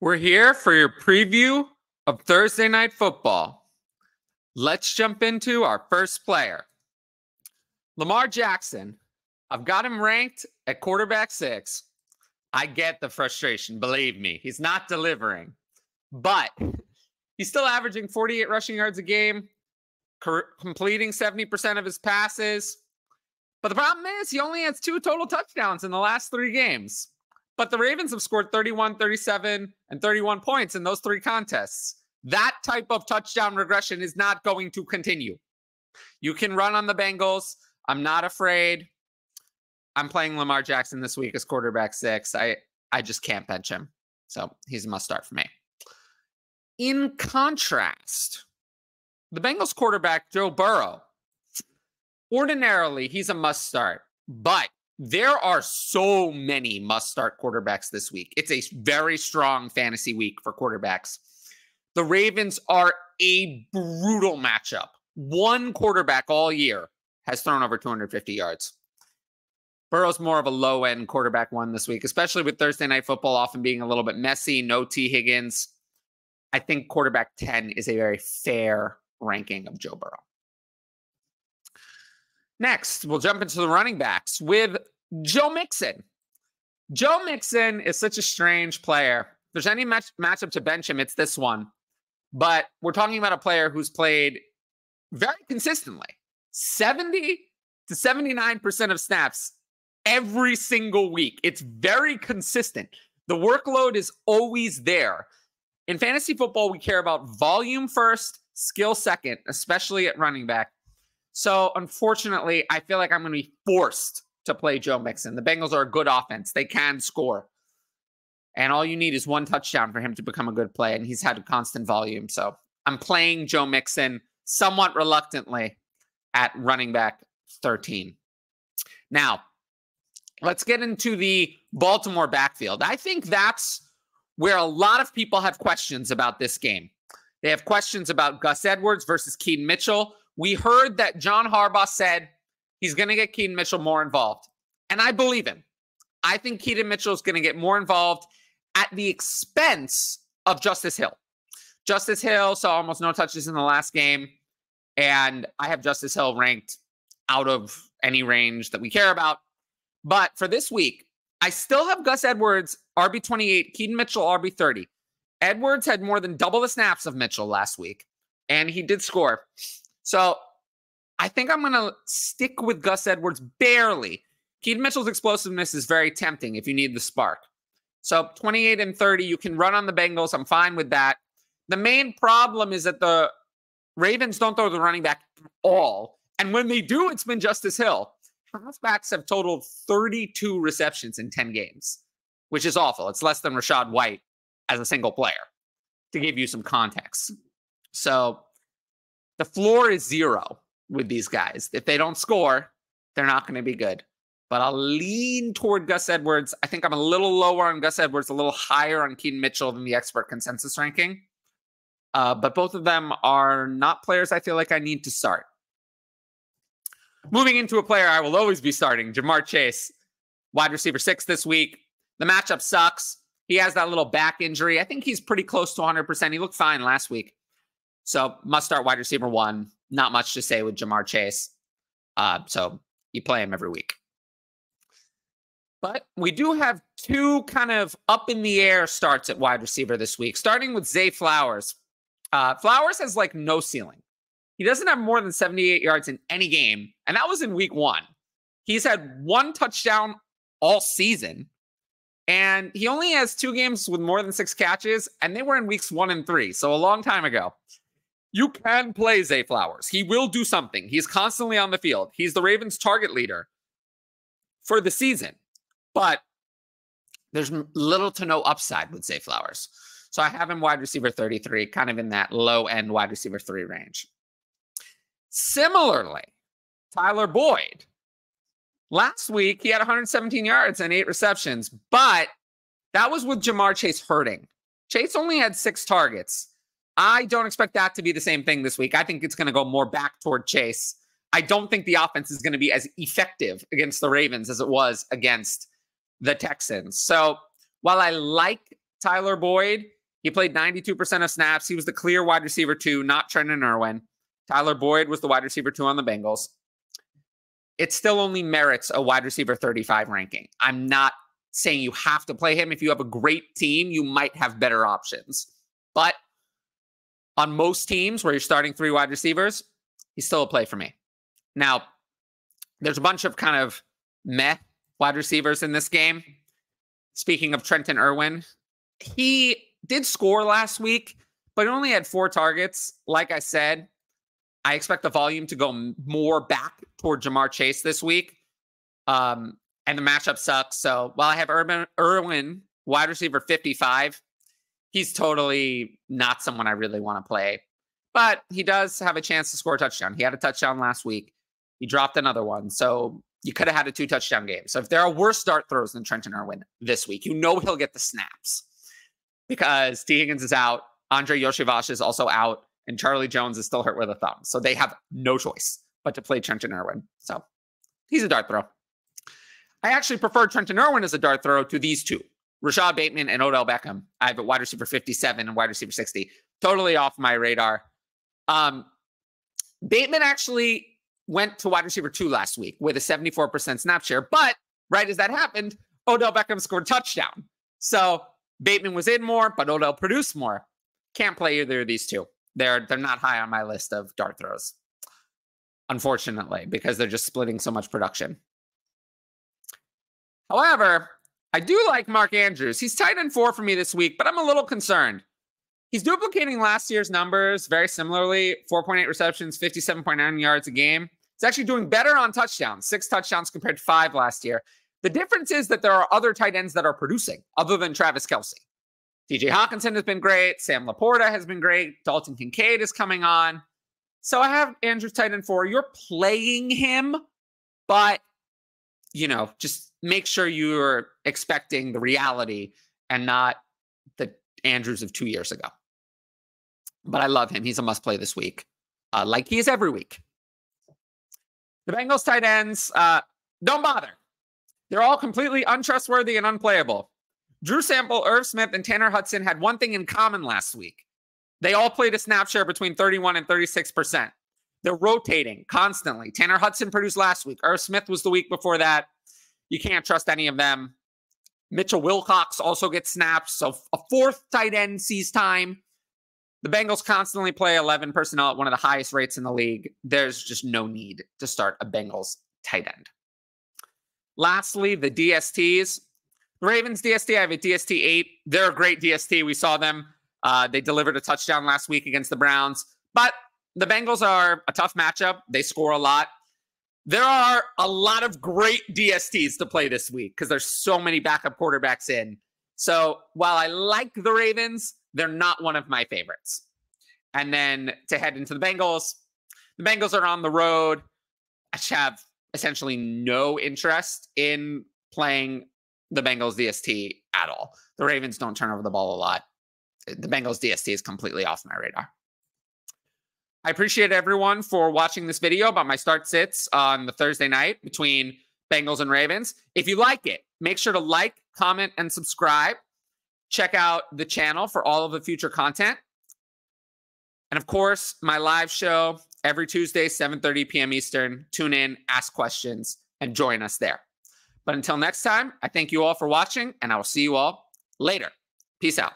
We're here for your preview of Thursday Night Football. Let's jump into our first player. Lamar Jackson. I've got him ranked at quarterback 6. I get the frustration, believe me. He's not delivering. But he's still averaging 48 rushing yards a game, completing 70% of his passes. But the problem is he only has 2 total touchdowns in the last 3 games. But the Ravens have scored 31, 37, and 31 points in those 3 contests. That type of touchdown regression is not going to continue. You can run on the Bengals. I'm not afraid. I'm playing Lamar Jackson this week as quarterback 6. I just can't bench him. So he's a must start for me. In contrast, the Bengals quarterback, Joe Burrow. Ordinarily, he's a must start, but there are so many must start quarterbacks this week. It's a very strong fantasy week for quarterbacks. The Ravens are a brutal matchup. One quarterback all year has thrown over 250 yards. Burrow's more of a low-end quarterback 1 this week, especially with Thursday Night Football often being a little bit messy. No T. Higgins. I think quarterback 10 is a very fair ranking of Joe Burrow. Next, we'll jump into the running backs with Joe Mixon. Joe Mixon is such a strange player. If there's any matchup to bench him, it's this one. But we're talking about a player who's played very consistently, 70 to 79% of snaps every single week. It's very consistent. The workload is always there. In fantasy football, we care about volume first, skill second, especially at running back. So, unfortunately, I feel like I'm going to be forced to play Joe Mixon. The Bengals are a good offense. They can score. And all you need is 1 touchdown for him to become a good play, and he's had a constant volume. So, I'm playing Joe Mixon somewhat reluctantly at running back 13. Now, let's get into the Baltimore backfield. I think that's where a lot of people have questions about this game. They have questions about Gus Edwards versus Keaton Mitchell. We heard that John Harbaugh said he's going to get Keaton Mitchell more involved. And I believe him. I think Keaton Mitchell is going to get more involved at the expense of Justice Hill. Justice Hill saw almost no touches in the last game. And I have Justice Hill ranked out of any range that we care about. But for this week, I still have Gus Edwards, RB28, Keaton Mitchell, RB30. Edwards had more than double the snaps of Mitchell last week. And he did score. So I think I'm going to stick with Gus Edwards barely. Keaton Mitchell's explosiveness is very tempting if you need the spark. So 28 and 30, you can run on the Bengals. I'm fine with that. The main problem is that the Ravens don't throw the running back at all. And when they do, it's been Justice Hill. Halfbacks have totaled 32 receptions in 10 games, which is awful. It's less than Rashod White as a single player, to give you some context. So the floor is 0 with these guys. If they don't score, they're not going to be good. But I'll lean toward Gus Edwards. I think I'm a little lower on Gus Edwards, a little higher on Keaton Mitchell than the expert consensus ranking. But both of them are not players I feel like I need to start. Moving into a player I will always be starting, Ja'Marr Chase, wide receiver 6 this week. The matchup sucks. He has that little back injury. I think he's pretty close to 100%. He looked fine last week. So must start wide receiver 1. Not much to say with Ja'Marr Chase. So you play him every week. But we do have 2 kind of up in the air starts at wide receiver this week, starting with Zay Flowers. Flowers has like no ceiling. He doesn't have more than 78 yards in any game, and that was in week 1. He's had 1 touchdown all season, and he only has 2 games with more than 6 catches, and they were in weeks 1 and 3, so a long time ago. You can play Zay Flowers. He will do something. He's constantly on the field. He's the Ravens' target leader for the season, but there's little to no upside with Zay Flowers. So I have him wide receiver 33, kind of in that low-end wide receiver 3 range. Similarly, Tyler Boyd. Last week, he had 117 yards and 8 receptions, but that was with Ja'Marr Chase hurting. Chase only had 6 targets. I don't expect that to be the same thing this week. I think it's going to go more back toward Chase. I don't think the offense is going to be as effective against the Ravens as it was against the Texans. So while I like Tyler Boyd. He played 92% of snaps. He was the clear wide receiver 2, not Trenton Irwin. Tyler Boyd was the wide receiver 2 on the Bengals. It still only merits a wide receiver 35 ranking. I'm not saying you have to play him. If you have a great team, you might have better options. But on most teams where you're starting 3 wide receivers, he's still a play for me. Now, there's a bunch of kind of meh wide receivers in this game. Speaking of Trenton Irwin, he did score last week, but he only had 4 targets. Like I said, I expect the volume to go more back toward Jamar Chase this week. And the matchup sucks. So while I have Irwin, wide receiver 55, he's totally not someone I really want to play. But he does have a chance to score a touchdown. He had a touchdown last week. He dropped another one. So you could have had a 2-touchdown game. So if there are worse dart throws than Trenton Irwin this week, you know he'll get the snaps because T. Higgins is out. Andre Yoshivasha is also out. And Charlie Jones is still hurt with a thumb. So they have no choice but to play Trenton Irwin. So he's a dart throw. I actually prefer Trenton Irwin as a dart throw to these 2, Rashod Bateman and Odell Beckham. I have a wide receiver 57 and wide receiver 60. Totally off my radar. Bateman actually went to wide receiver 2 last week with a 74% snap share. But right as that happened, Odell Beckham scored a touchdown. So Bateman was in more, but Odell produced more. Can't play either of these 2. They're not high on my list of dart throws, unfortunately, because they're just splitting so much production. However, I do like Mark Andrews. He's tight end 4 for me this week, but I'm a little concerned. He's duplicating last year's numbers very similarly, 4.8 receptions, 57.9 yards a game. He's actually doing better on touchdowns, 6 touchdowns compared to 5 last year. The difference is that there are other tight ends that are producing other than Travis Kelce. TJ Hawkinson has been great. Sam Laporta has been great. Dalton Kincaid is coming on. So I have Andrews tight end 4. You're playing him, but, just make sure you're expecting the reality and not the Andrews of 2 years ago. But I love him. He's a must play this week, like he is every week. The Bengals tight ends, don't bother. They're all completely untrustworthy and unplayable. Drew Sample, Irv Smith, and Tanner Hudson had one thing in common last week. They all played a snap share between 31 and 36%. They're rotating constantly. Tanner Hudson produced last week. Irv Smith was the week before that. You can't trust any of them. Mitchell Wilcox also gets snaps. So a 4th tight end sees time. The Bengals constantly play 11 personnel at one of the highest rates in the league. There's just no need to start a Bengals tight end. Lastly, the DSTs. The Ravens DST, I have a DST 8. They're a great DST. We saw them. They delivered a touchdown last week against the Browns. But the Bengals are a tough matchup. They score a lot. There are a lot of great DSTs to play this week because there's so many backup quarterbacks in. So while I like the Ravens, they're not one of my favorites. And then to head into the Bengals are on the road. I have essentially no interest in playing the Bengals DST at all. The Ravens don't turn over the ball a lot. The Bengals DST is completely off my radar. I appreciate everyone for watching this video about my start sits on the Thursday night between Bengals and Ravens. If you like it, make sure to like, comment, and subscribe. Check out the channel for all of the future content. And of course, my live show every Tuesday, 7:30 p.m. Eastern. Tune in, ask questions, and join us there. But until next time, I thank you all for watching, and I will see you all later. Peace out.